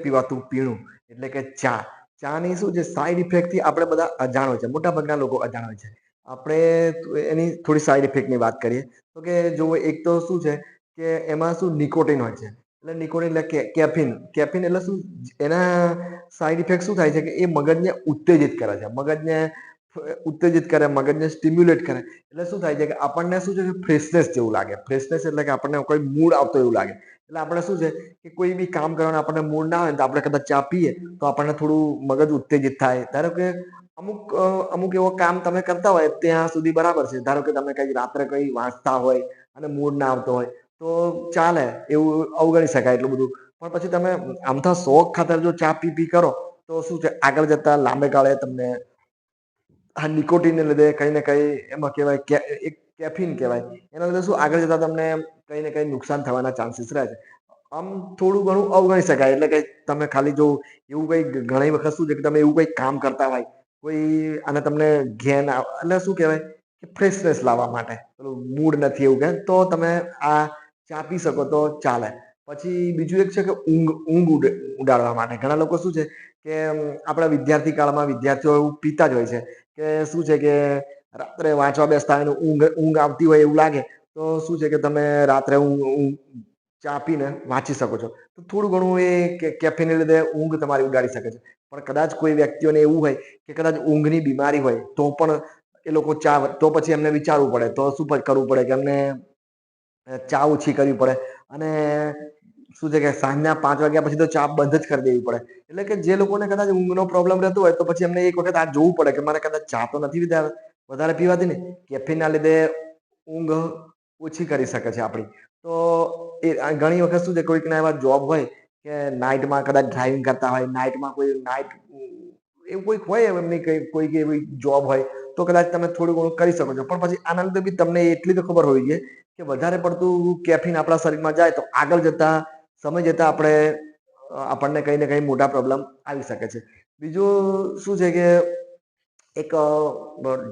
પીવાતું પીણું એટલે કે ચા. ચાની શું છે સાઈડ ઇફેક્ટથી આપણે બધા અજાણ હોય છે, મોટા ભાગના લોકો અજાણ હોય છે. આપણે એની થોડી સાઈડ ઇફેક્ટની વાત કરીએ તો કે જો એક તો શું છે કે એમાં શું નિકોટિન હોય છે. એટલે નિકોટિન એટલે કેફીન. કેફીન એટલે શું, એના સાઈડ ઇફેક્ટ શું થાય છે કે એ મગજને ઉત્તેજિત કરે છે. ઉત્તેજિત કરે, મગજને સ્ટિમ્યુલેટ કરે. એટલે શું થાય છે કે આપણને શું છે કે ફ્રેશનેસ જેવું લાગે. ફ્રેશનેસ એટલે કે આપણને કોઈ મૂડ આવતો એવું લાગે. એટલે આપણે શું છે કે કોઈ બી કામ કરવાનો આપણને મૂડ ના હોય ને તો આપણે કદાચ ચા પીએ તો આપણને થોડું મગજ ઉત્તેજિત થાય. ધારો કે અમુક એવો કામ તમે કરતા હોય ત્યાં સુધી બરાબર છે. ધારો કે તમે કઈ રાત્રે કઈ વાંચતા હોય અને મૂડ ના આવતો હોય તો ચાલે, એવું અવગણી શકાય એટલું બધું. પણ પછી તમે આમ તો શોખ ખાતર જો ચા પી કરો તો શું છે આગળ જતા લાંબે ગાળે તમને આ નિકોટિનને લીધે કઈ ને કઈ એમાં કહેવાય એક કેફીન કહેવાય. એના લીધે શું આગળ જતા તમને કઈ ને કઈ નુકસાન થવાના ચાન્સીસ રહે છે. આમ થોડું ઘણું અવગણી શકાય. એટલે કે તમે ખાલી જો એવું કઈ ઘણી વખત શું છે કે તમે એવું કઈ કામ કરતા હોય કોઈ અને તમને ઘેન એટલે શું કેહેવાય કે ફ્રેશનેસ લાવવા માટે મૂડ નથી એવું કે તો તમે આ ચા પી શકો તો ચાલે. પછી બીજું એક છે કે ઊંઘ ઉડાડવા માટે ઘણા લોકો શું છે કે આપણા વિદ્યાર્થી કાળમાં વિદ્યાર્થીઓ એવું પીતા જ હોય છે કે શું છે કે રાત્રે વાંચવા બેસતા હોય ઊંઘ આવતી હોય એવું લાગે તો શું છે કે તમે રાત્રે ચા પીને વાંચી શકો છો. તો થોડું ઘણું એ કેફીને લીધે ઊંઘ તમારી ઉડાડી શકે છે. પણ કદાચ કોઈ વ્યક્તિઓને એવું હોય કે કદાચ ઊંઘની બીમારી હોય તો પણ એ લોકો ચા, તો પછી એમને વિચારવું પડે. તો શું કરવું પડે કે એમને ચા ઓછી કરવી પડે અને શું છે કે સાંજના 5 વાગ્યા પછી તો ચા બંધ જ કરી દેવી પડે. એટલે કે જે લોકોને કદાચ ઊંઘનો પ્રોબ્લેમ રહેતો હોય તો પછી એમને એક વખત આ જોવું પડે કે મારે કદાચ ચા તો નથી વધારે પીવાતી ને, કેફીન ના લીધે ઊંઘ ઓછી કરી શકે છે આપણી. તો એ ઘણી વખત શું છે કોઈકના એવા જોબ હોય કે નાઈટમાં કદાચ ડ્રાઈવિંગ કરતા હોય, નાઈટમાં કોઈ નાઈટ એવું કોઈક હોય એમની કોઈક એવી જોબ હોય તો કદાચ તમે થોડું ઘણું કરી શકો છો. પણ પછી આના લીધે બી તમને એટલી તો ખબર હોવી જોઈએ કે વધારે પડતું કેફીન આપણા શરીરમાં જાય તો આગળ જતા સમય જતા આપણને કઈ ને કઈ મોટા પ્રોબ્લેમ આવી શકે છે. બીજું શું છે કે એક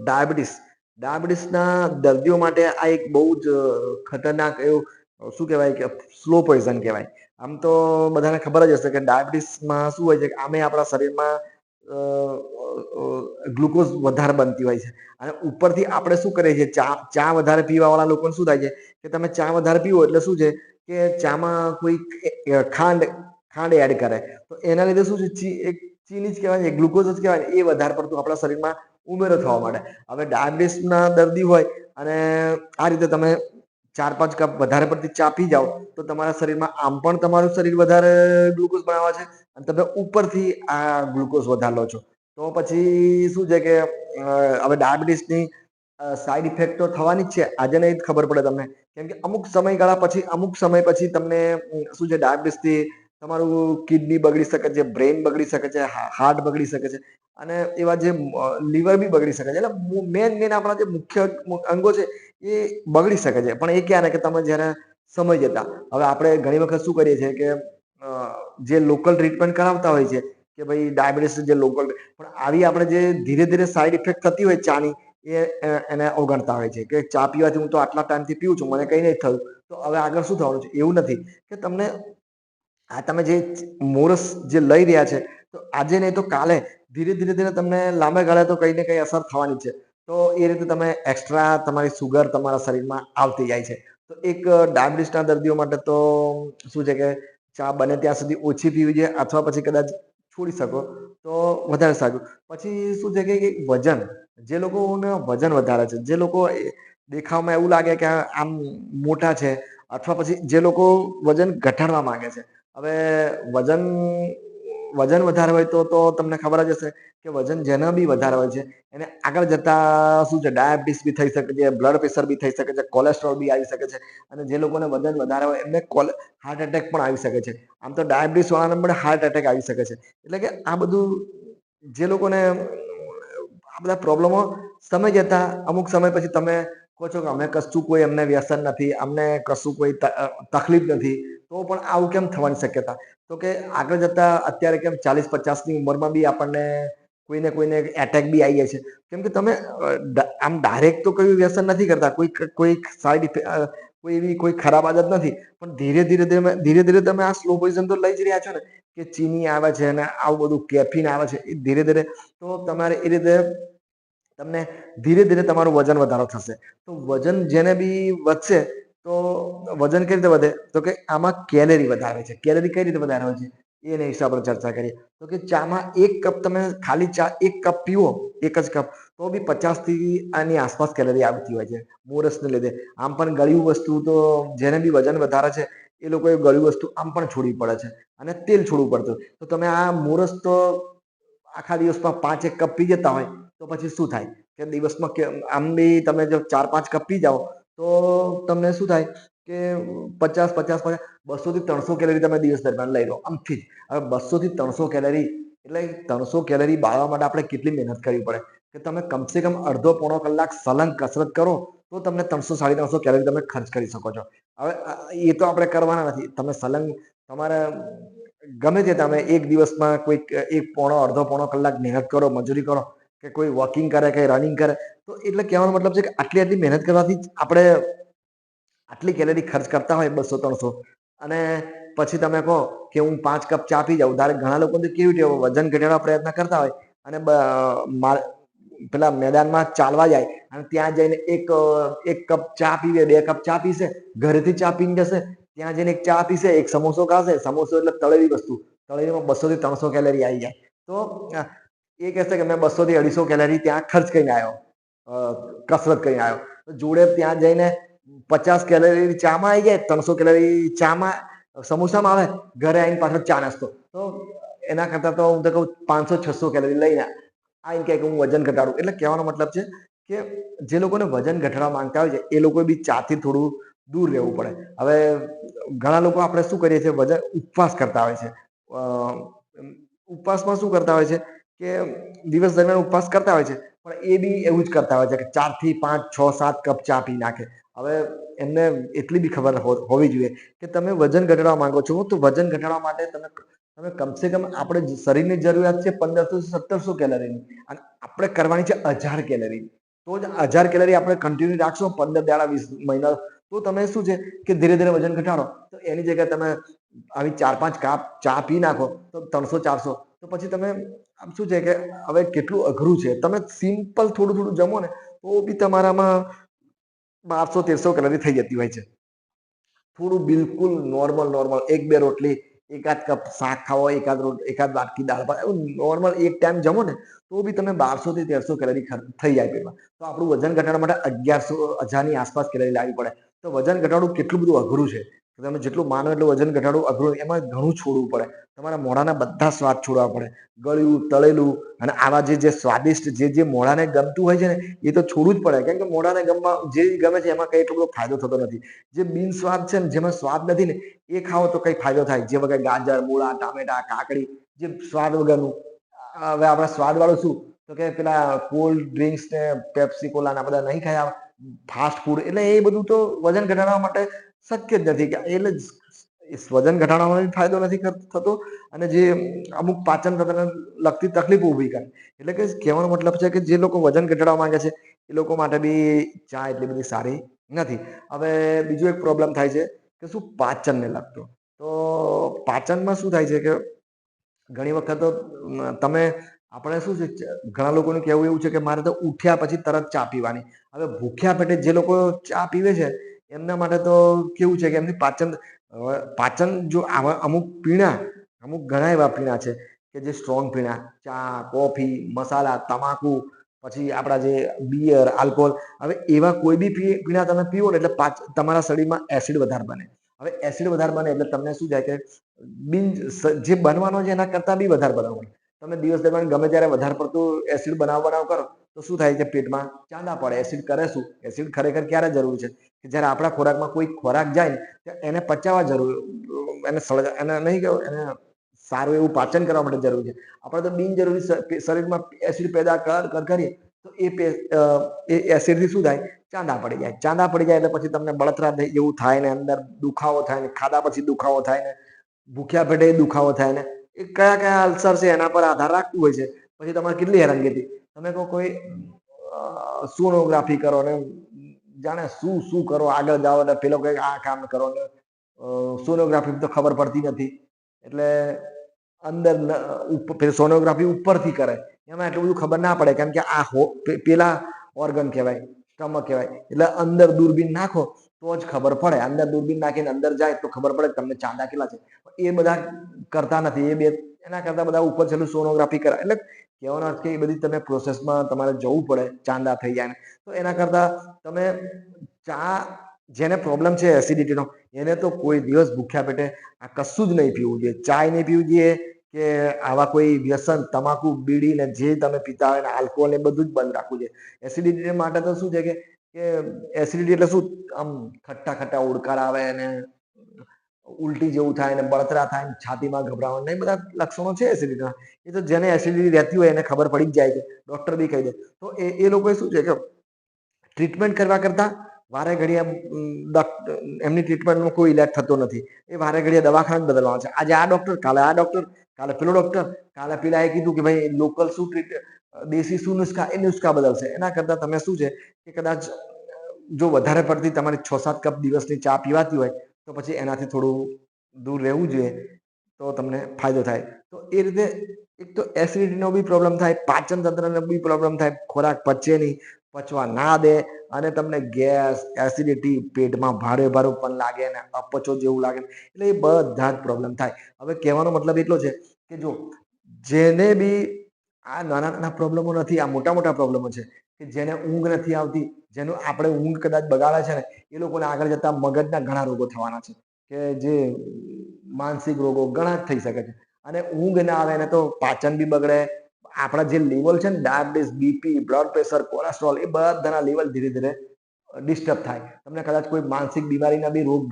ડાયાબિટીસના દર્દીઓ માટે આ એક બહુ જ ખતરનાક એવું શું કહેવાય કે સ્લો પોઈઝન કહેવાય. આમ તો બધાને ખબર જ હશે કે ડાયાબિટીસમાં શું હોય છે કે આમે આપણા શરીરમાં ગ્લુકોઝ વધારે બનતી હોય છે. અને ઉપરથી આપણે શું કરીએ છીએ ચા વધારે પીવા વાળા લોકોને શું થાય છે કે તમે ચા વધારે પીવો એટલે શું છે કે ચામાં કોઈ ખાંડ એડ કરે તો એના લીધે શું છે ચીની જ કહેવાય, ગ્લુકોઝ જ કહેવાય, એ વધારે પડતું આપણા શરીરમાં ઉમેરો થવા માટે. હવે ડાયાબિટીસ ના દર્દી હોય અને આ રીતે તમે 4-5 કપ વધારે પડતી ચા પી જાઓ તો તમારા શરીરમાં આમ પણ તમારું શરીર વધારે ગ્લુકોઝ બનાવે છે અને તમે ઉપરથી આ ગ્લુકોઝ વધારે લો છો. તો પછી શું છે કે હવે ડાયાબિટીસની સાઈડ ઇફેક્ટ તો થવાની જ છે. આજે નહીં ખબર પડે તમને, કેમ કે અમુક સમય પછી તમને શું છે ડાયાબિટીસથી તમારું કિડની બગડી શકે છે, બ્રેઇન બગડી શકે છે, હાર્ટ બગડી શકે છે અને એવા જે લીવર બી બગડી શકે છે. એટલે મેન આપણા જે મુખ્ય અંગો છે એ બગડી શકે છે. પણ એ ક્યાં ને કે તમે જયારે સમય જતા, હવે આપણે ઘણી વખત શું કરીએ છીએ કે જે લોકલ ટ્રીટમેન્ટ કરાવતા હોય છે કે ભાઈ ડાયાબિટીસ જે લોકલ, પણ આવી આપણે જે ધીરે ધીરે સાઈડ ઇફેક્ટ થતી હોય ચાની એને અવગણતા હોય છે કે ચા પીવાથી હું તો આટલા ટાઈમથી પીવું છું, મને કઈ નથી થયું તો હવે આગળ શું થવાનું છે. એવું નથી કે તમને તમે જે મોરસ જે લઈ રહ્યા છે તો આજે નહીં તો કાલે ધીરે ધીરે તમને લાંબા ગાળે તો કઈ ને કઈ અસર થવાની છે. તો એ રીતે તમે એક્સ્ટ્રા તમારી સુગર તમારા શરીરમાં આવતી જાય છે. તો એક ડાયાબિટીસના દર્દીઓ માટે તો શું છે કે ચા બને ત્યાં સુધી ઓછી પીવી જોઈએ અથવા પછી કદાચ છોડી શકો તો વધારે સારું. પછી શું છે કે વજન, જે લોકોને વજન વધારે છે, જે લોકો દેખાવમાં એવું લાગે કે આમ મોટા છે અથવા પછી જે લોકો વજન ઘટાડવા માંગે છે. હવે વજન વધારે હોય તો તમને ખબર જ હશે કે વજન જેના બી વધારે હોય છે એને આગળ જતા શું છે ડાયાબિટીસ બી થઈ શકે છે, બ્લડ પ્રેશર બી થઈ શકે છે, કોલેસ્ટ્રોલ બી આવી શકે છે અને જે લોકોને વજન વધારે હોય એમને હાર્ટ એટેક પણ આવી શકે છે. આમ તો ડાયાબિટીસ વાળાને પણ હાર્ટ એટેક આવી શકે છે. એટલે કે આ બધું જે લોકોને આ બધા પ્રોબ્લેમો સમય જતા અમુક સમય પછી તમે કહો છો કે અમે કશું કોઈ અમને વ્યસન નથી, અમને કશું કોઈ તકલીફ નથી, તો પણ આવું કેમ થવાની શક્યતા? તો કે આગળ જતા અત્યારે કેમ 40-50ની ઉંમરમાં બી આપણને કોઈને એટેક બી આવી જાય છે. કેમ કે તમે આમ ડાયરેક્ટ તો કોઈ વ્યસન નથી કરતા, કોઈ સાઈડ ઇફેક્ટ કોઈ ખરાબ આદત નથી, પણ ધીરે ધીરે તમે આ સ્લો પોઈઝન તો લઈ જ રહ્યા છો ને, કે ચીની આવે છે અને આવું બધું કેફીન આવે છે, એ ધીરે ધીરે તો તમારે એ રીતે તમને ધીરે ધીરે તમારું વજન વધારો થશે. તો વજન જેને બી વધશે, તો વજન કઈ રીતે વધે, તો કે આમાં કેલેરી વધારે છે. કેલેરી કઈ રીતે વધારે હોય છે એના વિશે આપણે ચર્ચા કરીએ. તો કે ચામાં 1 કપ તમે ખાલી ચા 1 કપ પીવો, એક જ કપ, તો બી 50 થી આની આસપાસ કેલરી આવતી હોય છે મોરસને લીધે. આમ પણ ગળ્યું વસ્તુ તો જેને બી વજન વધારે છે એ લોકોએ ગળ્યું વસ્તુ આમ પણ છોડવી પડે છે, અને તેલ છોડવું પડતું. તો તમે આ મોરસ તો આખા દિવસમાં 5-1 કપ પી જતા હોય, તો પછી શું થાય કે દિવસમાં આમ બી તમે જો 4-5 કપ પી જાઓ, તો તમને શું થાય કે 200 થી 300 કેલરી તમે દિવસ દરમિયાન લઈ લો આમથી જ. હવે 200 થી 300 કેલરી એટલે 300 કેલરી બાળવા માટે આપણે કેટલી મહેનત કરવી પડે, કે તમે કમસે કમ અડધો પોણો કલાક સલંગ કસરત કરો, તો તમને 300-350 કેલરી તમે ખર્ચ કરી શકો છો. હવે એ તો આપણે કરવાના નથી. તમે સલંગ તમારે ગમે તે તમે એક દિવસમાં કોઈ પોણો અડધો પોણો કલાક મહેનત કરો, મજૂરી કરો, કે કોઈ વોકિંગ કરે, કે રનિંગ કરે, તો એટલે કહેવાનો મતલબ છે કે આટલી આટલી મહેનત કરવાથી આપણે આટલી કેલરી ખર્ચ કરતા હોય 200-300, અને પછી તમે કહો કે હું 5 કપ ચા પી જાઉં. ત્યારે ઘણા લોકો તો કેવી ટેવ, વજન ઘટાડવા પ્રયત્ન કરતા હોય અને પેલા મેદાનમાં ચાલવા જાય અને ત્યાં જઈને એક કપ ચા પીવે, 2 કપ ચા પીશે, ઘરેથી ચા પીને જશે, ત્યાં જઈને એક ચા પીશે, એક સમોસો ખાશે. સમોસો એટલે તળેલી વસ્તુ, તળેલીમાં 200 થી 300 કેલરી આવી જાય. તો એ કહેશે કે મેં 200 થી 250 કેલરી ત્યાં ખર્ચ કરીને આવ્યો, કસરત કરીને આવ્યો. જોડે ત્યાં જઈને 50 કેલરી ચામાં આવી જાય, 300 કેલરી ચામાં સમોસામાં આવે, ઘરે આવીને પાછો ચા નાસ્તો. તો એના કરતા તો હું તો કહું 500-600 કેલરી લઈને આવીને કે હું વજન ઘટાડું. એટલે કહેવાનો મતલબ છે કે જે લોકોને વજન ઘટાડવા માંગતા હોય છે, એ લોકોએ બી ચાથી થોડું દૂર રહેવું પડે. હવે ઘણા લોકો આપણે શું કરીએ છીએ, વજન ઉપવાસ કરતા હોય છે. ઉપવાસમાં શું કરતા હોય છે કે દિવસ દરમિયાન ઉપવાસ કરતા હોય છે, પણ એ બી એવું જ કરતા હોય છે કે 4-5-6-7 કપ ચા પી નાખે. હવે એમને એટલી બી ખબર હોવી જોઈએ કે તમે વજન ઘટાડવા માંગો છો, તો વજન ઘટાડવા માટે તમે કમસે કમ આપણે શરીરની જરૂરિયાત છે 1500-1700 કેલરીની, અને આપણે કરવાની છે 1000 કેલરી. તો જ 1000 કેલરી આપણે કન્ટિન્યુ રાખશો 15 દાડા 20 મહિના, તો તમે શું છે કે ધીરે ધીરે વજન ઘટાડો. તો એની જગ્યાએ તમે આવી 4-5 કપ ચા પી નાખો, તો 300-400, તો પછી તમે આમ શું છે કે હવે કેટલું અઘરું છે. તમે સિમ્પલ થોડું થોડું જમો ને, તો બી તમારામાં 1200-1300 કેલરી થઈ જતી હોય છે. થોડું બિલકુલ નોર્મલ 1-2 રોટલી, એકાદ કપ શાક ખાવો, એકાદ વાટકી દાળ ભાત, એવું નોર્મલ એક ટાઈમ જમો ને, તો બી તમે 1200-1300 કેલરી થઈ જાય પેટમાં. તો આપણું વજન ઘટાડવા માટે 1100-1000ની આસપાસ કેલરી લાવવી પડે. તો વજન ઘટાડવું કેટલું બધું અઘરું છે. તમે જેટલું માનો એટલું વજન ઘટાડવું અઘરું. એમાં ઘણું છોડવું પડે. તમારા મોઢાના બધા સ્વાદ છોડવા પડે. ગળ્યું, તળેલું અને આવા જે સ્વાદિષ્ટ જે મોઢાને ગમતું હોય છે ને, એ તો છોડવું જ પડે. કેમ કે મોઢાને જે ગમે છે એમાં કઈ એટલો બધો ફાયદો થતો નથી. જે બિન સ્વાદ છે ને, જેમાં સ્વાદ નથી ને, એ ખાઓ તો કઈ ફાયદો થાય. જે વગર ગાજર, મૂળા, ટામેટા, કાકડી, જે સ્વાદ વગરનું. હવે આપણે સ્વાદ વાળું શું, તો કે પેલા કોલ્ડ ડ્રિંક્સ ને પેપ્સી કોલા ના બધા નહીં ખાયા ફાસ્ટ ફૂડ. એટલે એ બધું તો વજન ઘટાડવા માટે શક્ય જ નથી. એટલે વજન ઘટાડવામાં ફાયદો નથી થતો, અને જે અમુક પાચન તંત્રને લગતી તકલીફો ઊભી કરે. એટલે કે કહેવાનો મતલબ છે કે જે લોકો વજન ઘટાડવા માંગે છે, એ લોકો માટે બી ચા એટલી બધી સારી નથી. હવે બીજું એક પ્રોબ્લેમ થાય છે કે શું, પાચનને લગતો. તો પાચનમાં શું થાય છે કે ઘણી વખત તો તમે આપણે શું છે, ઘણા લોકોનું કહેવું એવું છે કે મારે તો ઉઠ્યા પછી તરત ચા પીવાની. હવે ભૂખ્યા પેટે જે લોકો ચા પીવે છે, એમના માટે તો કેવું છે કે એમની પાચન જો આવા અમુક ઘણા એવા પીણા છે કે જે સ્ટ્રોંગ પીણા, ચા, કોફી, મસાલા, તમાકુ, પછી આપણા જે બિયર, આલ્કોહોલ, હવે એવા કોઈ બી પીણા તમે પીવો ને, એટલે તમારા શરીરમાં એસિડ વધારે બને. હવે એસિડ વધારે બને એટલે તમને શું થાય કે જે બનવાનો છે એના કરતા બી વધારે બનાવવાનો. તમે દિવસ દરમિયાન ગમે ત્યારે વધારે પડતું એસિડ બનાવ કરો, તો શું થાય છે, પેટમાં ચાંદા પડે. એસિડ કરે શું? એસિડ ખરેખર ક્યારે જરૂરી છે કે જયારે આપણા ખોરાકમાં કોઈ ખોરાક જાય ને, એને પચાવવા જરૂર, એને નહીં કહ્યું, એને સારું એવું પાચન કરવા માટે જરૂર છે. આપણે તો બિનજરૂરી શરીરમાં એસિડ પેદા કરીએ, તો એ એસિડ થી શું થાય, ચાંદા પડી જાય. ચાંદા પડી જાય એટલે પછી તમને બળતરા જેવું થાય ને, અંદર દુખાવો થાય ને, ખાધા પછી દુખાવો થાય ને, ભૂખ્યા પેટે દુખાવો થાય ને, એ કયા કયા અલ્સર છે એના પર આધાર રાખતું હોય છે. પછી તમારે કેટલી હેરાનગતિ. તમે કોઈ સોનોગ્રાફી કરો ને જાણે શું શું કરો આગળ જાઓ એટલે પેલો કંઈક આ કામ કરો ને સોનોગ્રાફી તો ખબર પડતી નથી એટલે અંદર સોનોગ્રાફી ઉપરથી કરે એમાં એટલું બધું ખબર ના પડે કેમ કે આ પેલા ઓર્ગન કહેવાય સ્ટમક કહેવાય એટલે અંદર દૂરબીન નાખો તો જ ખબર પડે અંદર દૂરબીન નાખીને અંદર જાય તો ખબર પડે તમને ચાંદા કેટલા છે એ બધા કરતા નથી એ બે એના કરતા બધા ઉપર છેલ્લું સોનોગ્રાફી કરાય એટલે કહેવાનો અર્થ કે એ બધી તમે પ્રોસેસમાં તમારે જવું પડે ચાંદા થઈ જાય તો એના કરતા તમે ચા જેને પ્રોબ્લેમ છે એસિડિટીનો એને તો કોઈ દિવસ ભૂખ્યા પેટે આ કશું જ નહીં પીવું જોઈએ ચાય નહીં પીવું જોઈએ કે આવા કોઈ વ્યસન તમાકુ બીડી ને જે તમે પીતા હોય ને આલ્કોહોલ એ બધું જ બંધ રાખવું જોઈએ એસિડિટી માટે તો શું છે કે એસિડિટી એટલે શું આમ ખટ્ટા ખટ્ટા ઓડકાર આવે અને ઉલટી જેવું થાય ને બળતરા થાય ને છાતીમાં ગભરાવાનું એ બધા લક્ષણો છે એસિડિટીના એ તો જેને એસિડિટી રહેતી હોય એને ખબર પડી જ જાય છે ડોક્ટર બી કહી દે તો એ લોકોએ શું છે કે ટ્રીટમેન્ટ કરવા કરતા વારે ઘડીએ એમની ટ્રીટમેન્ટમાં કોઈ ઇલાજ થતો નથી એ વારે ઘડીએ દવાખાના બદલવાનું છે આજે આ ડોક્ટર કાલે આ ડોક્ટર કાલે પેલો ડોક્ટર કાલે પેલા એ કીધું કે ભાઈ લોકલ શું દેશી શું નુસ્ખા એ નુસ્ખા બદલશે એના કરતા તમે શું છે કે કદાચ જો વધારે પડતી તમારી 6-7 કપ દિવસની ચા પીવાતી હોય તો પછી એનાથી થોડું દૂર રહેવું જોઈએ તો તમને ફાયદો થાય તો એ રીતે એક તો એસિડિટીનો બી પ્રોબ્લેમ થાય પાચન તંત્રનો બી પ્રોબ્લેમ થાય ખોરાક પચે નહીં પચવા ના દે અને તમને ગેસ એસિડિટી પેટમાં ભારે પણ લાગે ને અપચો જેવું લાગે એટલે એ બધા જ પ્રોબ્લેમ થાય હવે કહેવાનો મતલબ એટલો છે કે જો જેને બી આ નાના નાના પ્રોબ્લેમો નથી આ મોટા મોટા પ્રોબ્લેમો છે કે જેને ઊંઘ નથી આવતી જેનું આપણે ઊંઘ કદાચ બગાડે છે ને એ લોકોને આગળ જતા મગજના ઘણા રોગો થવાના છે કે જે માનસિક રોગો ઘણા થઈ શકે છે અને ઊંઘ ના આવે ને તો પાચન બી બગડે આપણા જે લેવલ છે ને diabetes BP blood pressure cholesterol એ બધાના લેવલ ધીરે ધીરે ડિસ્ટર્બ થાય તમને કદાચ કોઈ માનસિક બીમારીના બી રોગ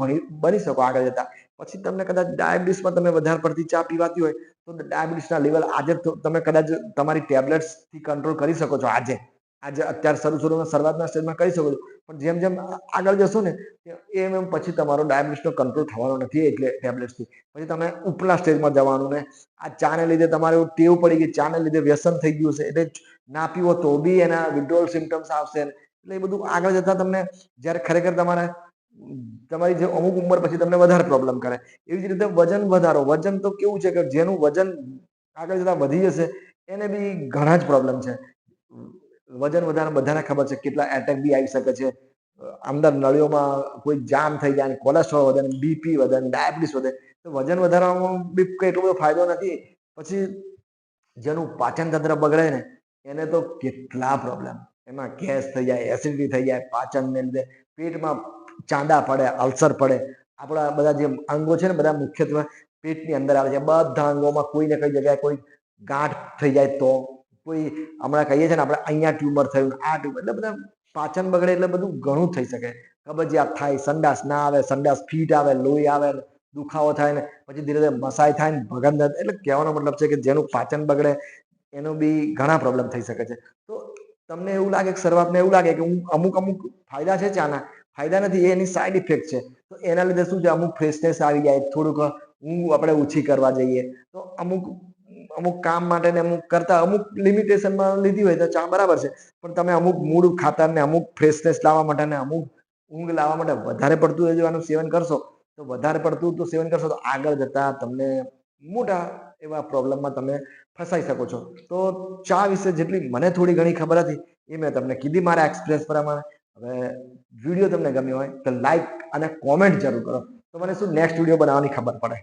બની શકો આગળ જતા પછી તમને કદાચ ડાયાબિટીસમાં તમે વધારે પડતી ચા પીવાતી હોય તો ડાયાબિટીસના લેવલ આજે તમે કદાચ તમારી ટેબ્લેટ્સથી કંટ્રોલ કરી શકો છો આજે અત્યારે શરૂઆતના સ્ટેજમાં કરી શકો છો પણ જેમ જેમ આગળ જશો ને એમ એમ પછી તમારો ડાયાબિટીસનો કંટ્રોલ થવાનો નથી એટલે ટેબ્લેટ્સથી પછી તમે ઉપલા સ્ટેજમાં જવાનું ને આ ચાને લીધે તમારે ટેવ પડી ગઈ ચાને લીધે વ્યસન થઈ ગયું છે એટલે ના પીવો તો બી એના વિડ્રોલ સિમ્ટમ્સ આવશે એટલે એ બધું આગળ જતા તમને જ્યારે ખરેખર તમારી જે અમુક ઉંમર પછી તમને વધારે પ્રોબ્લેમ કરે એવી જ રીતે વજન વધારો વજન તો કેવું છે કે જેનું વજન આગળ જતા વધી જશે એને બી ઘણા જ પ્રોબ્લેમ છે વજન વધારે બધાને ખબર છે કેટલા એટેક બી આવી શકે છે અંદર નળીઓમાં કોઈ જામ થઈ જાય કોલેસ્ટ્રોલ વધે બીપી વધે ડાયાબિટીસ વધે તો વજન વધારવામાં બી કઈ એટલો બધો ફાયદો નથી પછી જેનું પાચન તંત્ર બગડે ને એને તો કેટલા પ્રોબ્લેમ એમાં ગેસ થઈ જાય એસિડિટી થઈ જાય પાચનને લીધે પેટમાં ચાંદા પડે અલ્સર પડે આપણા બધા જે અંગો છે ને બધા મુખ્યત્વે પેટની અંદર આવે છે બધા અંગોમાં કોઈ ને કઈ જગ્યાએ કોઈ ગાંઠ થઈ જાય તો કોઈ હમણાં કહીએ છીએ ને આપણે અહીંયા ટ્યુમર થયું આ ટ્યુમર એટલે બધા પાચન બગડે એટલે બધું ઘણું થઈ શકે કબજિયાત થાય સંડાસ ના આવે સંડાસ ફીટ આવે લોહી આવે દુખાવો થાય ને પછી ધીરે ધીરે મસાઈ થાય ને ભગન એટલે કહેવાનો મતલબ છે કે જેનું પાચન બગડે એનું બી ઘણા પ્રોબ્લેમ થઈ શકે છે તો તમને એવું લાગે કે શરૂઆતમાં એવું લાગે કે અમુક ફાયદા છે ચાના ફાયદા નથી એની સાઈડ ઇફેક્ટ છે તો એના લીધે શું છે અમુક ફ્રેશનેસ આવી જાય થોડુંક ઊંઘ આપણે ઓછી કરવા જઈએ તો અમુક કામ માટે ને અમુક કરતા અમુક લિમિટેશનમાં લીધી હોય તો ચા બરાબર છે પણ તમે અમુક મૂડ ખાતર ને અમુક ફ્રેશનેસ લાવવા માટે ને અમુક ઊંઘ લાવવા માટે વધારે પડતું એનું સેવન કરશો તો વધારે પડતું તો સેવન કરશો તો આગળ જતા તમને મોટા એવા પ્રોબ્લેમમાં તમે ફસાઈ શકો છો તો ચા વિશે જેટલી મને થોડી ઘણી ખબર હતી એ મેં તમને કીધી મારા એક્સપિરિયન્સ પ્રમાણે હવે વિડીયો તમને ગમ્યો હોય તો લાઈક અને કોમેન્ટ જરૂર કરો તો મને શું નેક્સ્ટ વિડીયો બનાવવાની ખબર પડે